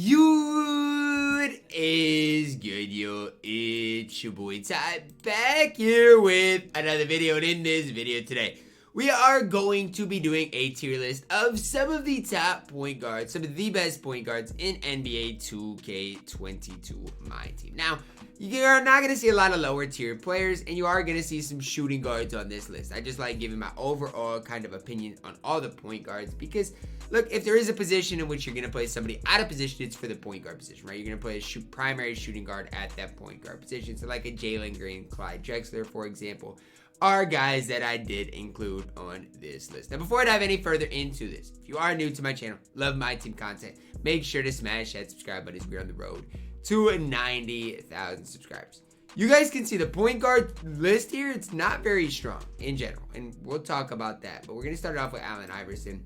What is good, yo? It's your boy Ty back here with another video, and in this video today we are going to be doing a tier list of some of the top point guards, some of the best point guards in NBA 2K22 MyTEAM. Now, you are not going to see a lot of lower tier players, and you are going to see some shooting guards on this list. I just like giving my overall kind of opinion on all the point guards because, look, if there is a position in which you're going to play somebody out of position, it's for the point guard position, right? You're going to play a primary shooting guard at that point guard position. So like a Jaylen Green, Clyde Drexler, for example, are guys that I did include on this list. Now, before I dive any further into this, if you are new to my channel, love my team content, make sure to smash that subscribe button as we're on the road to 90,000 subscribers. You guys can see the point guard list here. It's not very strong in general, and we'll talk about that. But we're going to start off with Allen Iverson.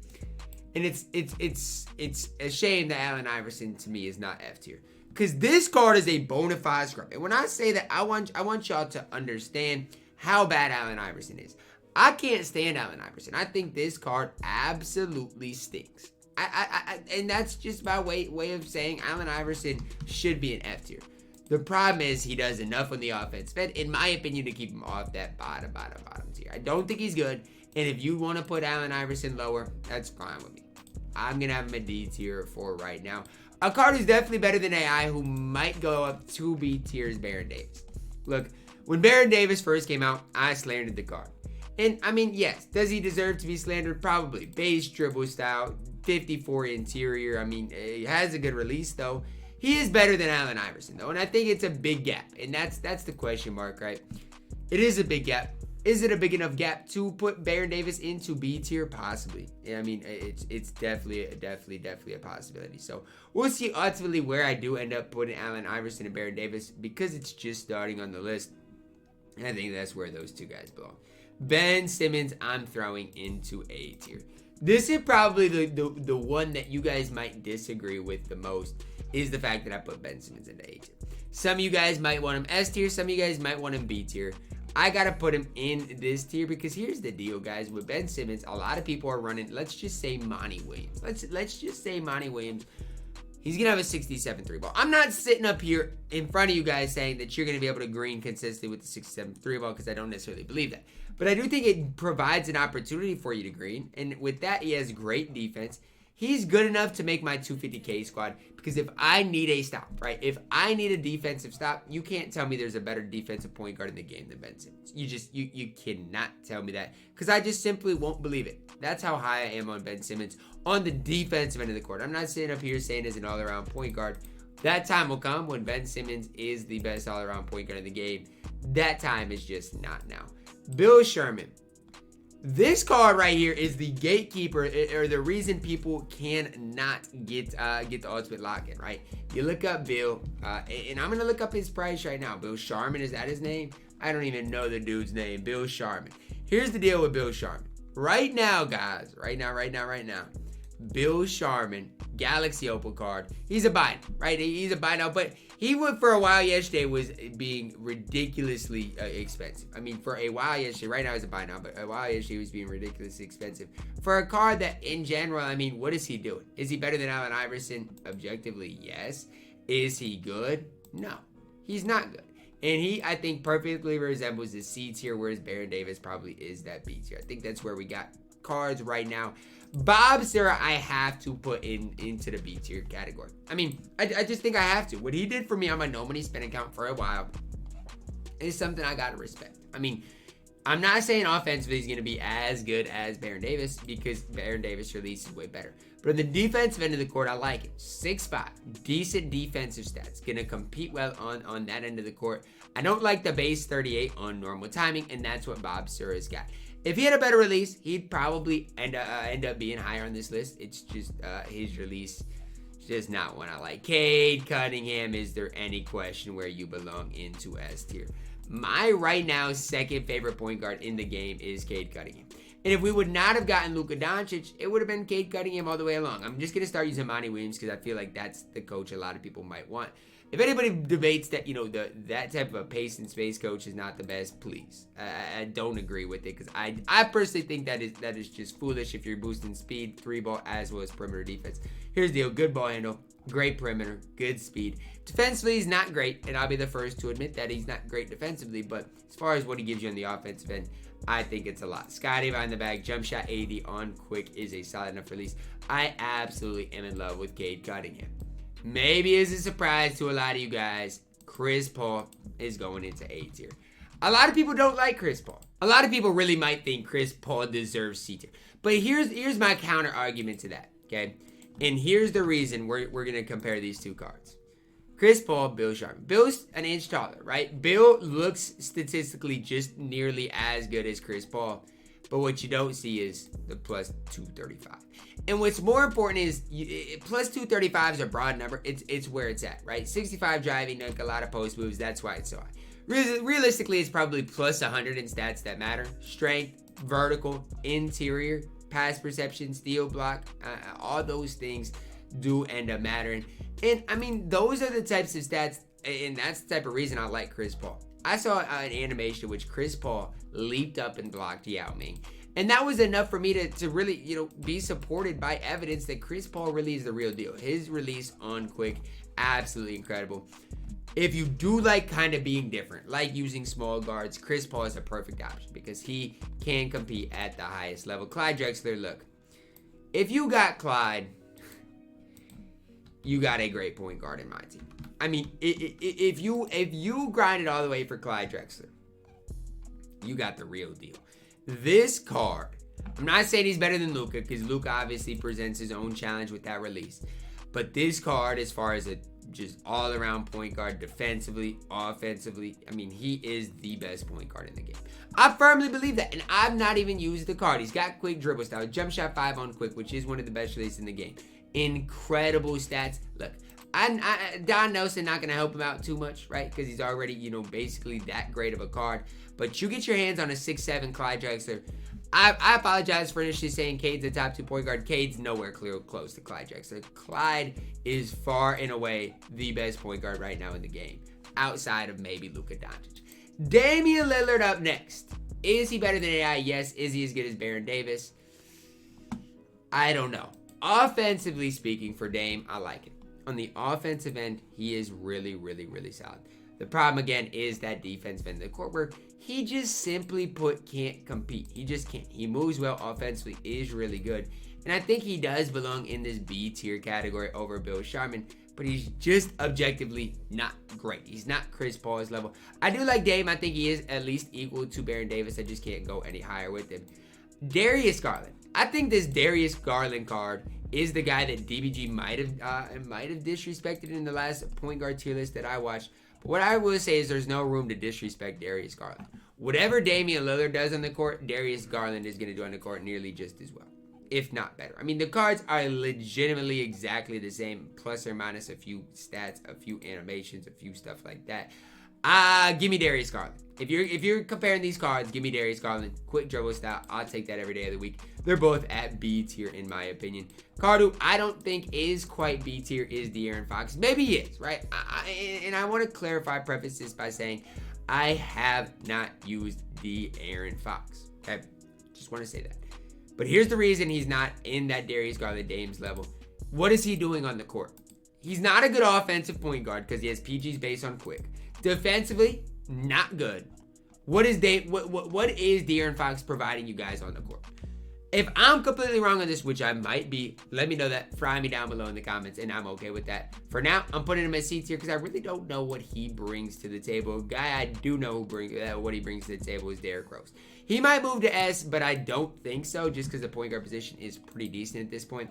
And it's a shame that Allen Iverson to me is not F tier, because this card is a bona fide scrub. And when I say that, I want y'all to understand how bad Allen Iverson is. I can't stand Allen Iverson. I think this card absolutely stinks. And that's just my way of saying Allen Iverson should be an F tier. The problem is he does enough on the offense, in my opinion, to keep him off that bottom tier. I don't think he's good. And if you want to put Allen Iverson lower, that's fine with me. I'm going to have him a D tier for right now. A card who's definitely better than AI, who might go up to B tier, is Baron Davis. Look, when Baron Davis first came out, I slandered the card. And, I mean, yes, does he deserve to be slandered? Probably. Base dribble style, 54 interior. I mean, he has a good release, though. He is better than Allen Iverson, though. And I think it's a big gap. And that's the question mark, right? It is a big gap. Is it a big enough gap to put Baron Davis into B tier? Possibly. I mean, it's definitely a possibility. So we'll see ultimately where I do end up putting Allen Iverson and Baron Davis, because it's just starting on the list. And I think that's where those two guys belong. Ben Simmons, I'm throwing into A tier. This is probably the one that you guys might disagree with the most, is the fact that I put Ben Simmons into A tier. Some of you guys might want him S tier. Some of you guys might want him B tier. I gotta put him in this tier because here's the deal, guys. With Ben Simmons, a lot of people are running, let's just say Monty Williams. Let's just say Monty Williams. He's gonna have a 67 3 ball. I'm not sitting up here in front of you guys saying that you're gonna be able to green consistently with the 67 3 ball, because I don't necessarily believe that. But I do think it provides an opportunity for you to green. And with that, he has great defense. He's good enough to make my 250K squad, because if I need a stop, right? If I need a defensive stop, you can't tell me there's a better defensive point guard in the game than Ben Simmons. You cannot tell me that, because I just simply won't believe it. That's how high I am on Ben Simmons on the defensive end of the court. I'm not sitting up here saying as an all-around point guard. That time will come when Ben Simmons is the best all-around point guard in the game. That time is just not now. Bill Sherman. This card right here is the gatekeeper, or the reason people cannot get the ultimate lock-in, right? You look up Bill, and I'm going to look up his price right now. Bill Sharman, is that his name? I don't even know the dude's name. Bill Sharman. Here's the deal with Bill Sharman. Right now, guys, right now, Bill Sharman, Galaxy Opal card. He's a buy, right? He's a buy now, but he would, for a while yesterday, was being ridiculously expensive. I mean, for a while yesterday, right now he's a buy now, but a while yesterday he was being ridiculously expensive. For a card that, in general, I mean, what is he doing? Is he better than Allen Iverson? Objectively, yes. Is he good? No, he's not good. And he, I think, perfectly resembles the C tier, whereas Baron Davis probably is that B tier. I think that's where we got cards right now. Bob Sarah, I have to put into the B tier category. I mean, I just think I have to. What he did for me on my no money spend account for a while is something I gotta respect. I mean, I'm not saying offensively he's gonna be as good as Baron Davis, because Baron Davis release is way better. But on the defensive end of the court, I like it. 6'5", decent defensive stats. Gonna compete well on that end of the court. I don't like the base 38 on normal timing, and that's what Bob Sura's got. If he had a better release, he'd probably end up being higher on this list. It's just his release is just not one I like. Cade Cunningham, is there any question where you belong into S tier? My right now second favorite point guard in the game is Cade Cunningham. And if we would not have gotten Luka Doncic, it would have been Cade Cunningham all the way along. I'm just going to start using Monty Williams because I feel like that's the coach a lot of people might want. If anybody debates that, that type of a pace and space coach is not the best, please. I don't agree with it because I personally think that is just foolish if you're boosting speed, 3-ball, as well as perimeter defense. Here's the deal. Good ball handle. great perimeter, good speed. Defensively, he's not great, and I'll be the first to admit that he's not great defensively, but as far as what he gives you on the offensive end, I think it's a lot. Scotty behind the back, jump shot 80 on quick is a solid enough release. I absolutely am in love with Cade Cunningham. Maybe as a surprise to a lot of you guys, Chris Paul is going into A tier. A lot of people don't like Chris Paul. A lot of people really might think Chris Paul deserves C tier. But here's my counter argument to that, okay? And here's the reason we're going to compare these two cards. Chris Paul, Bill Sharman. Bill's an inch taller, right? Bill looks statistically just nearly as good as Chris Paul. But what you don't see is the plus 235. And what's more important is plus 235 is a broad number. It's where it's at, right? 65 driving, like a lot of post moves. That's why it's so high. Realistically, it's probably plus 100 in stats that matter. Strength, vertical, interior, pass perception, steal block, all those things do end up mattering. And I mean, those are the types of stats, and that's the type of reason I like Chris Paul. I saw an animation in which Chris Paul leaped up and blocked Yao Ming. And that was enough for me to really, be supported by evidence that Chris Paul really is the real deal. His release on quick, absolutely incredible. If you do like kind of being different, like using small guards, Chris Paul is a perfect option because he can compete at the highest level. Clyde Drexler, look, if you got Clyde, you got a great point guard in my team. I mean, if you grind it all the way for Clyde Drexler, you got the real deal. This card, I'm not saying he's better than Luka because Luka obviously presents his own challenge with that release. But this card, as far as a just all-around point guard, defensively, offensively, I mean, he is the best point guard in the game. I firmly believe that, and I've not even used the card. He's got quick dribble style, jump shot 5 on quick, which is one of the best releases in the game. Incredible stats. Look, Don Nelson not going to help him out too much, right? Because he's already, basically that great of a card. But you get your hands on a 6'7" Clyde Drexler. I apologize for initially saying Cade's the top 2 point guard. Cade's nowhere close to Clyde Drexler. Clyde is far and away the best point guard right now in the game, outside of maybe Luka Doncic. Damian Lillard up next. Is he better than AI? Yes. Is he as good as Baron Davis? I don't know. Offensively speaking, for Dame, I like it. On the offensive end, he is really, really, really solid. The problem, again, is that defensive end of the court where he just simply can't compete. He just can't. He moves well offensively, is really good. And I think he does belong in this B tier category over Bill Sharman, but he's just objectively not great. He's not Chris Paul's level. I do like Dame. I think he is at least equal to Baron Davis. I just can't go any higher with him. Darius Garland. I think this Darius Garland card is the guy that DBG might have disrespected in the last point guard tier list that I watched. But what I will say is there's no room to disrespect Darius Garland. Whatever Damian Lillard does on the court, Darius Garland is going to do on the court nearly just as well, if not better. I mean, the cards are legitimately exactly the same, plus or minus a few stats, a few animations, a few stuff like that. Give me Darius Garland. If you're comparing these cards, give me Darius Garland. Quick dribble style. I'll take that every day of the week. They're both at B tier in my opinion. Card who I don't think is quite B tier is De'Aaron Fox. Maybe he is, right? And I want to preface this by saying I have not used De'Aaron Fox. Okay? Just want to say that. But here's the reason he's not in that Darius Garland Dame's level. What is he doing on the court? He's not a good offensive point guard because he has PGs based on quick. Defensively, not good. What is De'Aaron Fox providing you guys on the court? If I'm completely wrong on this, which I might be, let me know that. Fry me down below in the comments, and I'm okay with that. For now, I'm putting him at C tier because I really don't know what he brings to the table. A guy I do know what he brings to the table is Derrick Rose. He might move to S, but I don't think so, just because the point guard position is pretty decent at this point.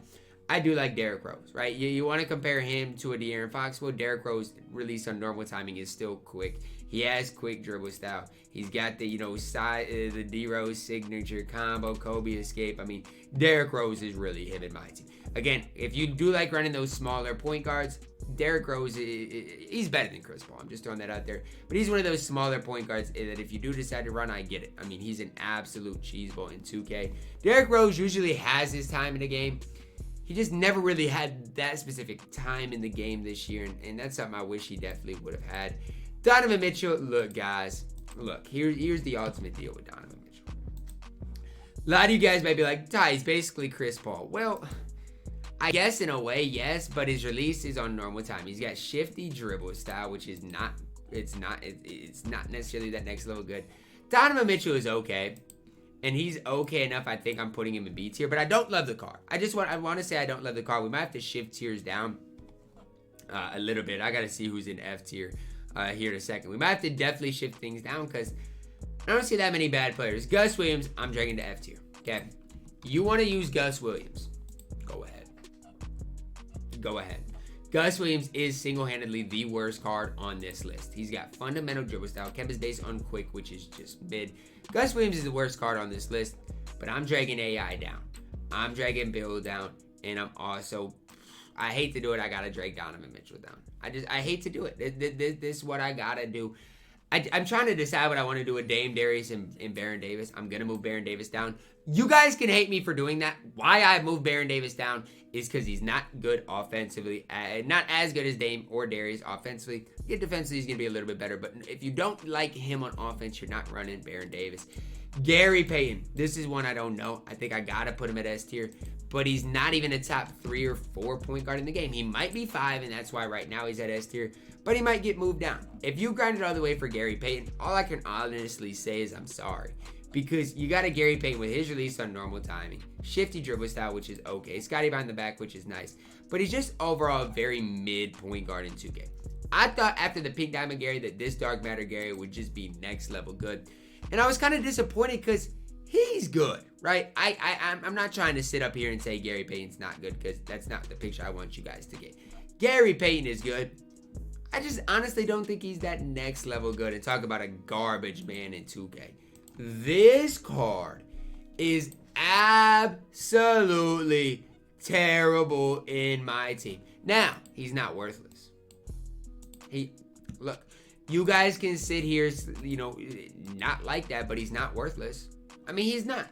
I do like Derrick Rose, right? You want to compare him to a De'Aaron Fox? Well, Derrick Rose release on normal timing is still quick. He has quick dribble style. He's got the, the D-Rose signature combo, Kobe escape. I mean, Derrick Rose is really him in my team. Again, if you do like running those smaller point guards, Derrick Rose, he's better than Chris Paul. I'm just throwing that out there. But he's one of those smaller point guards that if you do decide to run, I get it. I mean, he's an absolute cheeseball in 2K. Derrick Rose usually has his time in the game. He just never really had that specific time in the game this year, and that's something I wish he definitely would have had. Donovan Mitchell, look, guys. Look, here's the ultimate deal with Donovan Mitchell. A lot of you guys might be like, Ty, he's basically Chris Paul. Well, I guess in a way, yes, but his release is on normal time. He's got shifty dribble style, which is not, it's not necessarily that next level good. Donovan Mitchell is okay, and he's okay enough. I think I'm putting him in B tier, but I don't love the card. I want to say I don't love the card. We might have to shift tiers down a little bit. I got to see who's in F tier here in a second. We might have to definitely shift things down because I don't see that many bad players. Gus Williams, I'm dragging to F tier. Okay, you want to use Gus Williams? Go ahead. Go ahead. Gus Williams is single-handedly the worst card on this list. He's got fundamental dribble style. Kemba's based on quick, which is just mid. Gus Williams is the worst card on this list, but I'm dragging AI down. I'm dragging Bill down, and I'm also, I hate to do it, I gotta drag Donovan Mitchell down. I hate to do it. This is what I gotta do. I'm trying to decide what I want to do with Dame, Darius, and Baron Davis. I'm going to move Baron Davis down. You guys can hate me for doing that. Why I moved Baron Davis down is because he's not good offensively. Not as good as Dame or Darius offensively. Yeah, defensively, he's going to be a little bit better. But if you don't like him on offense, you're not running Baron Davis. Gary Payton. This is one I don't know. I think I got to put him at S tier. But he's not even a top 3 or 4 point guard in the game. He might be 5, and that's why right now he's at S tier. But he might get moved down. If you grinded all the way for Gary Payton, all I can honestly say is I'm sorry. Because you got a Gary Payton with his release on normal timing. Shifty dribble style, which is okay. Scotty behind the back, which is nice. But he's just overall a very mid point guard in 2K. I thought after the Pink Diamond Gary that this Dark Matter Gary would just be next level good. And I was kind of disappointed because he's good, right? I'm not trying to sit up here and say Gary Payton's not good because that's not the picture I want you guys to get. Gary Payton is good. I just honestly don't think he's that next level good. And talk about a garbage man in 2K. This card is absolutely terrible in my team. Now, he's not worthless. Look, you guys can sit here, you know, not like that, but he's not worthless. I mean, he's not.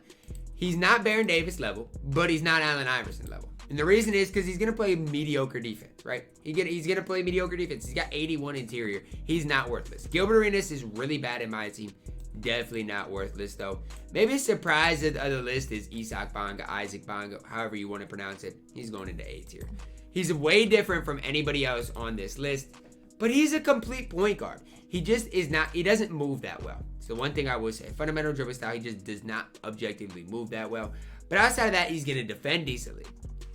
He's not Baron Davis level, but he's not Allen Iverson level. And the reason is because he's going to play mediocre defense, right? He's going to play mediocre defense. He's got 81 interior. He's not worthless. Gilbert Arenas is really bad in my team. Definitely not worthless, though. Maybe a surprise of the list is Isaac Bonga, Isaac Bonga, however you want to pronounce it. He's going into A tier. He's way different from anybody else on this list, but he's a complete point guard. He just is not, he doesn't move that well. So one thing I will say, fundamental dribble style, he just does not objectively move that well. But outside of that, he's going to defend decently.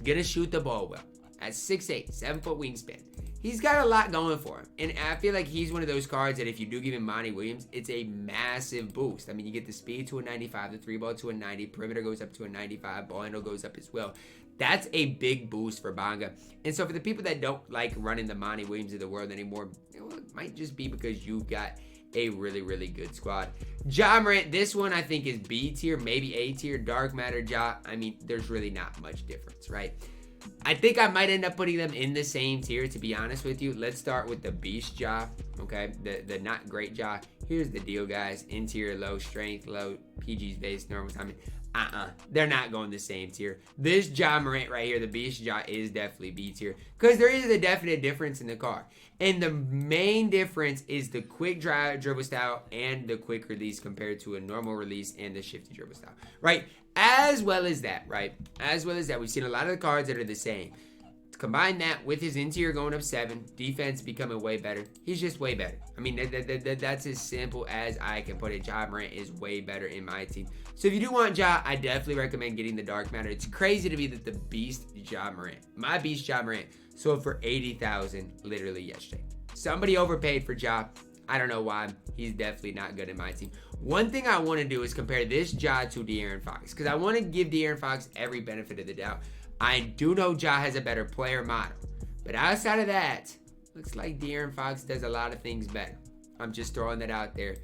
Going to shoot the ball well. At 6'8", 7-foot wingspan. He's got a lot going for him. And I feel like he's one of those cards that if you do give him Monty Williams, it's a massive boost. I mean, you get the speed to a 95, the 3 ball to a 90, perimeter goes up to a 95, ball handle goes up as well. That's a big boost for Bonga. And so for the people that don't like running the Monty Williams of the world anymore, it might just be because you've got a really, really good squad. Ja Morant, this one I think is B tier, maybe A tier. Dark Matter Ja, I mean, there's really not much difference, right? I think I might end up putting them in the same tier, to be honest with you. Let's start with the Beast Ja, okay? The not great Ja. Here's the deal, guys. Interior low, strength low, PG's base, normal timing. They're not going the same tier. This Ja Morant right here, the Beast Ja, is definitely B tier because there is a definite difference in the card. And the main difference is the quick dribble style and the quick release compared to a normal release and the shifty dribble style, right? As well as that, right? As well as that, we've seen a lot of the cards that are the same. Combine that with his interior going up 7, defense becoming way better. He's just way better. I mean, that's as simple as I can put it. Ja Morant is way better in my team. So if you do want Ja, I definitely recommend getting the Dark Matter. It's crazy to me that the Beast Ja Morant, my Beast Ja Morant, sold for $80,000 literally yesterday. Somebody overpaid for Ja. I don't know why. He's definitely not good in my team. One thing I want to do is compare this Ja to De'Aaron Fox because I want to give De'Aaron Fox every benefit of the doubt. I do know Ja has a better player model, but outside of that, looks like De'Aaron Fox does a lot of things better. I'm just throwing that out there.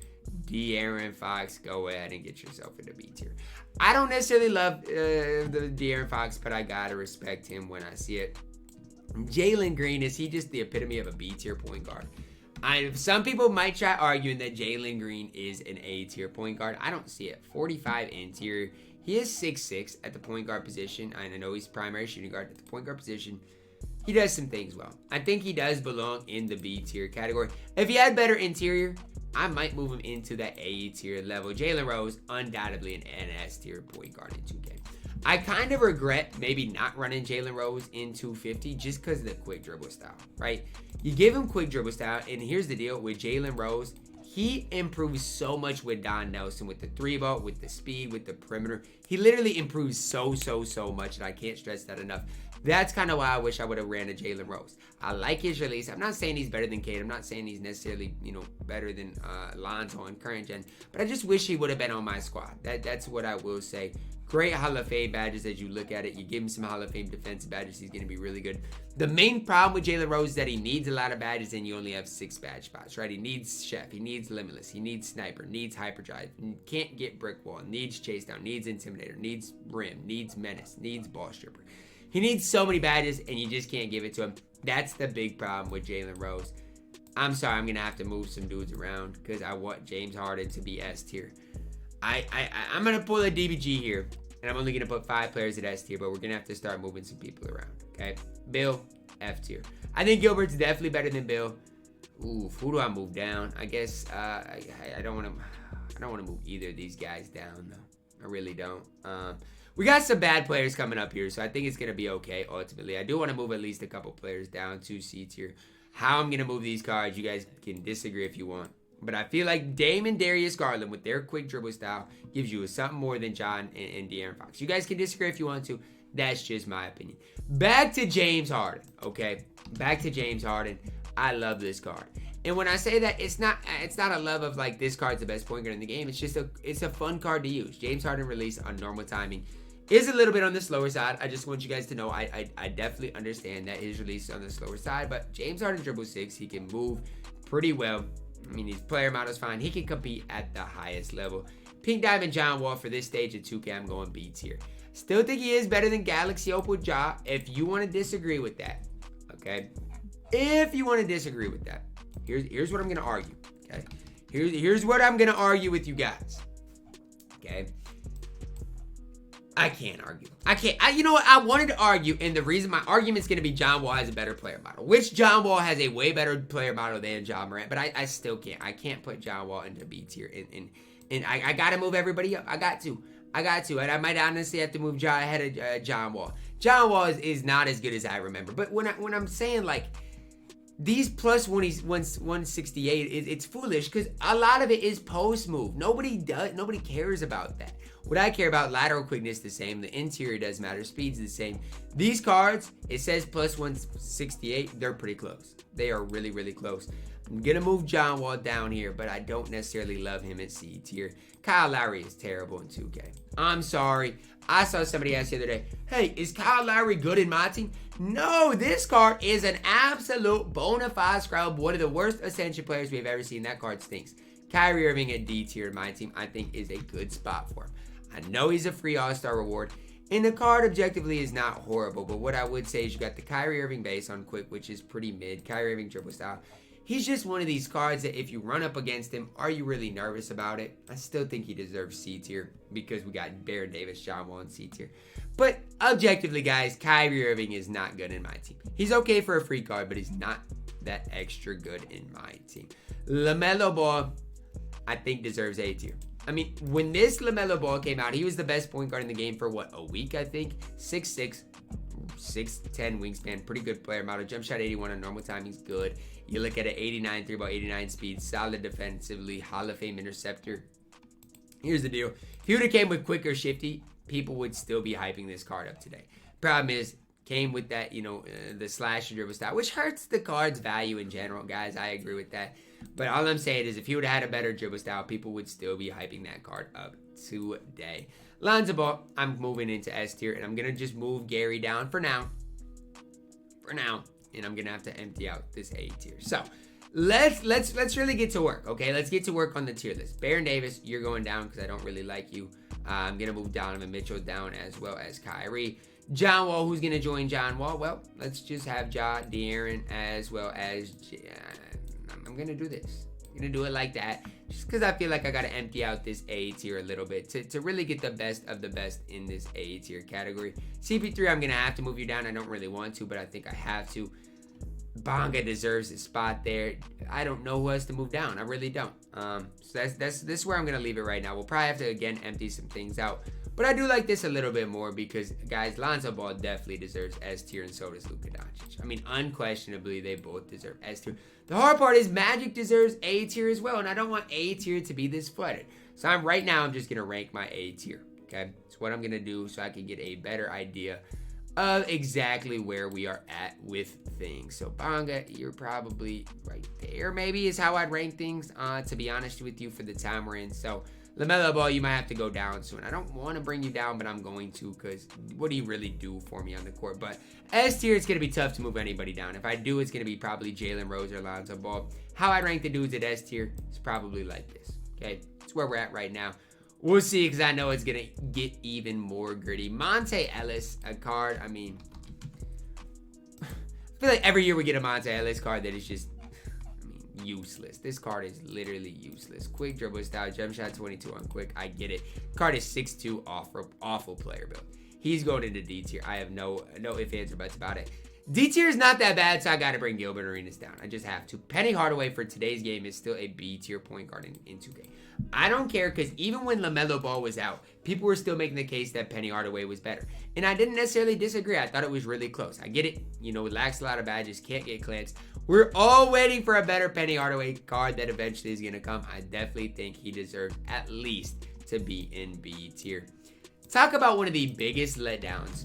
De'Aaron Fox, go ahead and get yourself into B tier. I don't necessarily love the De'Aaron Fox, but I gotta respect him when I see it. Jalen Green, is he just the epitome of a B tier point guard? Some people might try arguing that Jalen Green is an A tier point guard. I don't see it. 45 interior. He is 6'6" at the point guard position. I know he's primary shooting guard at the point guard position. He does some things well. I think he does belong in the B tier category. If he had better interior, I might move him into that A tier level. Jalen Rose, undoubtedly an S tier point guard in 2K. I kind of regret maybe not running Jalen Rose in 250 just because of the quick dribble style, right? You give him quick dribble style, and here's the deal with Jalen Rose. He improves so much with Don Nelson, with the 3-ball, with the speed, with the perimeter. He literally improves so much, and I can't stress that enough. That's kind of why I wish I would have ran a Jalen Rose. I like his release. I'm not saying he's better than Cade. I'm not saying he's necessarily, better than Lonzo in current gen. But I just wish he would have been on my squad. That's what I will say. Great Hall of Fame badges as you look at it. You give him some Hall of Fame defensive badges, he's going to be really good. The main problem with Jalen Rose is that he needs a lot of badges and you only have 6 badge spots, right? He needs Chef, he needs Limitless, he needs Sniper, needs Hyperdrive, can't get Brick Wall, needs Chase Down, needs Intimidator, needs Rim, needs Menace, needs Ball Stripper. He needs so many badges and you just can't give it to him. That's the big problem with Jalen Rose. I'm sorry, I'm going to have to move some dudes around because I want James Harden to be S tier. I'm going to pull a DBG here. And I'm only going to put 5 players at S tier, but we're going to have to start moving some people around, okay? Bill, F tier. I think Gilbert's definitely better than Bill. Ooh, who do I move down? I guess I don't want to move either of these guys down, though. I really don't. We got some bad players coming up here, so I think it's going to be okay, ultimately. I do want to move at least a couple players down to C tier. How I'm going to move these cards, you guys can disagree if you want. But I feel like Dame and Darius Garland with their quick dribble style gives you something more than John and De'Aaron Fox. You guys can disagree if you want to. That's just my opinion. Back to James Harden, okay? Back to James Harden. I love this card. And when I say that, it's not a love of like this card's the best point guard in the game. It's just it's a fun card to use. James Harden release on normal timing is a little bit on the slower side. I just want you guys to know I definitely understand that his release is on the slower side. But James Harden dribble 6. He can move pretty well. I mean, his player model is fine. He can compete at the highest level. Pink Diamond John Wall for this stage of 2K, I'm going B tier. Still think he is better than Galaxy Opal Ja. If you want to disagree with that, okay? If you want to disagree with that, here's what I'm going to argue, okay? Here's what I'm going to argue with you guys, okay? I can't argue. You know what? I wanted to argue, and the reason my argument's going to be John Wall has a better player model, which John Wall has a way better player model than John Morant, but I still can't. I can't put John Wall into B tier, and I got to move everybody up. I got to, and I might honestly have to move Ja ahead of John Wall. John Wall is not as good as I remember, but when I'm saying like these plus 168, it's foolish because a lot of it is post move. Nobody cares about that. What I care about, lateral quickness the same. The interior does matter. Speed's the same. These cards, it says plus 168. They're pretty close. They are really, really close. I'm going to move John Wall down here, but I don't necessarily love him at C tier. Kyle Lowry is terrible in 2K. I'm sorry. I saw somebody ask the other day, hey, is Kyle Lowry good in my team? No, this card is an absolute bona fide scrub. One of the worst Ascension players we've ever seen. That card stinks. Kyrie Irving at D tier in my team, I think, is a good spot for him. I know he's a free all-star reward, and the card objectively is not horrible, but what I would say is you got the Kyrie Irving base on quick, which is pretty mid. Kyrie Irving dribble style. He's just one of these cards that if you run up against him, are you really nervous about it? I still think he deserves C tier because we got Baron Davis, John Wall, and C tier. But objectively, guys, Kyrie Irving is not good in my team. He's okay for a free card, but he's not that extra good in my team. LaMelo Ball, I think, deserves A tier. I mean, when this LaMelo Ball came out, he was the best point guard in the game for, what, a week, I think? 6'6", 6'10" wingspan, pretty good player model. Jump shot 81 on normal time, he's good. You look at it, 89, 3-ball, 89 speed, solid defensively, Hall of Fame interceptor. Here's the deal. If he would have came with quick or shifty, people would still be hyping this card up today. Problem is, came with that, the slash and dribble style, which hurts the card's value in general, guys. I agree with that. But all I'm saying is if he would have had a better dribble style, people would still be hyping that card up today. Lonzo Ball, I'm moving into S tier, and I'm going to just move Gary down for now. And I'm going to have to empty out this A tier. So, let's really get to work, okay? Let's get to work on the tier list. Baron Davis, you're going down because I don't really like you. I'm going to move Donovan Mitchell down as well as Kyrie. John Wall, who's going to join John Wall? Well, let's just have Ja, De'Aaron, as well as... I'm going to do this. I'm going to do it like that. Just because I feel like I got to empty out this A tier a little bit to really get the best of the best in this A tier category. CP3, I'm going to have to move you down. I don't really want to, but I think I have to. Bonga deserves a spot there. I don't know who else to move down. I really don't. So this is where I'm going to leave it right now. We'll probably have to, again, empty some things out But I do like this a little bit more because, guys, Lonzo Ball definitely deserves S tier, and so does Luka Doncic. I mean, unquestionably, they both deserve S tier. The hard part is Magic deserves A tier as well, and I don't want A tier to be this flooded. So right now, I'm just going to rank my A tier, okay? It's what I'm going to do so I can get a better idea of exactly where we are at with things. So Bonga, you're probably right there, maybe, is how I'd rank things, to be honest with you, for the time we're in. So LaMelo Ball, you might have to go down soon. I don't want to bring you down, but I'm going to, because what do you really do for me on the court? But S tier, it's going to be tough to move anybody down. If I do, it's going to be probably Jaylen Rose or Lonzo Ball. How I rank the dudes at S tier is probably like this, okay? It's where we're at right now. We'll see, because I know it's going to get even more gritty. Monte Ellis, a card, I mean, I feel like every year we get a Monte Ellis card that is just, useless. This card is literally useless. Quick dribble style, jump shot 22 on quick. I get it. Card is 6'2", awful player build. He's going into D tier. I have no ifs, ands, or buts about it. D tier is not that bad, so I got to bring Gilbert Arenas down. I just have to. Penny Hardaway for today's game is still a B tier point guard in 2K. I don't care, because even when LaMelo Ball was out, people were still making the case that Penny Hardaway was better. And I didn't necessarily disagree. I thought it was really close. I get it. You know, it lacks a lot of badges. Can't get cleansed. We're all waiting for a better Penny Hardaway card that eventually is going to come. I definitely think he deserves at least to be in B tier. Talk about one of the biggest letdowns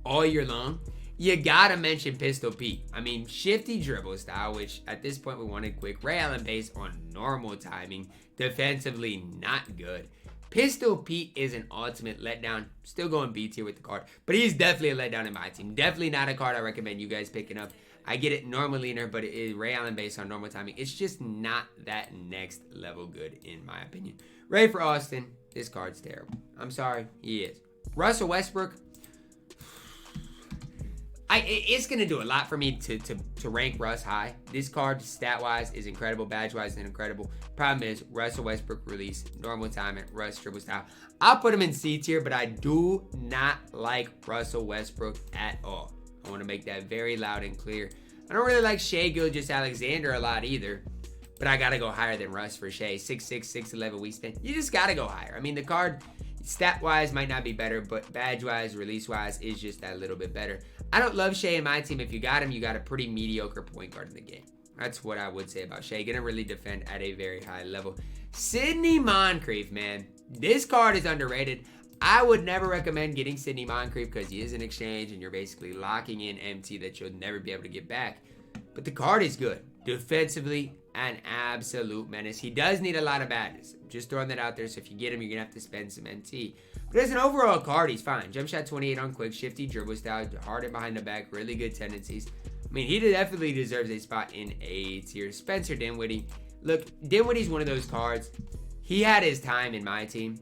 all year long. You gotta mention Pistol Pete. I mean, shifty dribble style, which at this point we wanted quick. Ray Allen based on normal timing. Defensively, not good. Pistol Pete is an ultimate letdown. Still going B tier with the card, but he's definitely a letdown in my team. Definitely not a card I recommend you guys picking up. I get it, normal leaner, but it is Ray Allen based on normal timing. It's just not that next level good, in my opinion. Ray for Austin, this card's terrible. I'm sorry, he is. Russell Westbrook, it's going to do a lot for me to rank Russ high. This card, stat-wise, is incredible. Badge-wise, is incredible. Problem is, Russell Westbrook release, normal timing, Russ dribble style. I'll put him in C tier, but I do not like Russell Westbrook at all. I want to make that very loud and clear. I don't really like Shai Gilgeous-Alexander a lot either, but I got to go higher than Russ for Shai. 6'6", 6'11" wingspan. You just got to go higher. I mean, the card, stat-wise, might not be better, but badge-wise, release-wise, is just that little bit better. I don't love Shai in my team. If you got him, you got a pretty mediocre point guard in the game. That's what I would say about Shai. Gonna really defend at a very high level. Sidney Moncrief, man. This card is underrated. I would never recommend getting Sidney Moncrief because he is an exchange and you're basically locking in MT that you'll never be able to get back. But the card is good. Defensively, an absolute menace. He does need a lot of badges. Just throwing that out there. So if you get him, you're going to have to spend some MT. But as an overall card, he's fine. Jump shot 28 on quick, shifty dribble style, hard and behind the back, really good tendencies. I mean, he definitely deserves a spot in A tier. Spencer Dinwiddie. Look, Dinwiddie's one of those cards. He had his time in my team.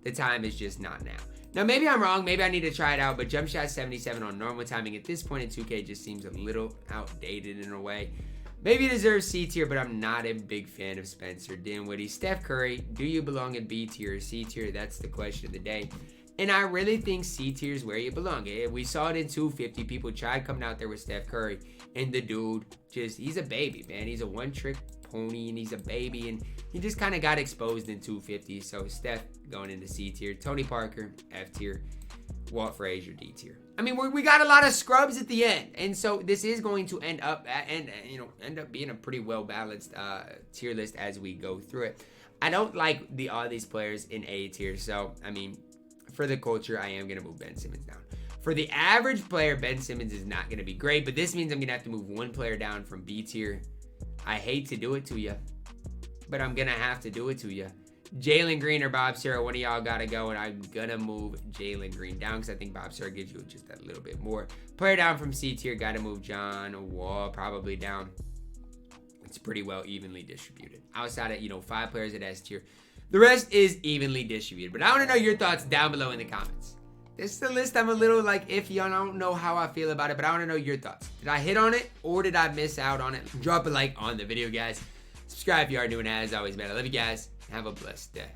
The time is just not now. Now, maybe I'm wrong. Maybe I need to try it out. But jump shot 77 on normal timing at this point in 2K just seems a little outdated in a way. Maybe he deserves C tier, but I'm not a big fan of Spencer Dinwiddie. Steph Curry, do you belong in B tier or C tier? That's the question of the day. And I really think C tier is where you belong. We saw it in 250. People tried coming out there with Steph Curry. And the dude, he's a baby, man. He's a one-trick pony, and he's a baby. And he just kind of got exposed in 250. So Steph going into C tier. Tony Parker, F tier. Walt Frazier, D tier. I mean, we got a lot of scrubs at the end, and so this is going to end up being a pretty well balanced tier list as we go through it. I don't like all these players in A tier, so I mean, for the culture, I am gonna move Ben Simmons down. For the average player, Ben Simmons is not gonna be great, but this means I'm gonna have to move one player down from B tier. I hate to do it to you, but I'm gonna have to do it to you. Jalen Green or Bob Serra, one of y'all gotta go, and I'm gonna move Jalen Green down because I think Bob Serra gives you just a little bit more. Player down from C tier, gotta move John Wall probably down. It's pretty well evenly distributed. Outside of 5 players at S tier, the rest is evenly distributed. But I want to know your thoughts down below in the comments. This is the list I'm a little iffy on. I don't know how I feel about it, but I want to know your thoughts. Did I hit on it or did I miss out on it? Drop a like on the video, guys. Subscribe if you are new, and as always, man, I love you guys. Have a blessed day.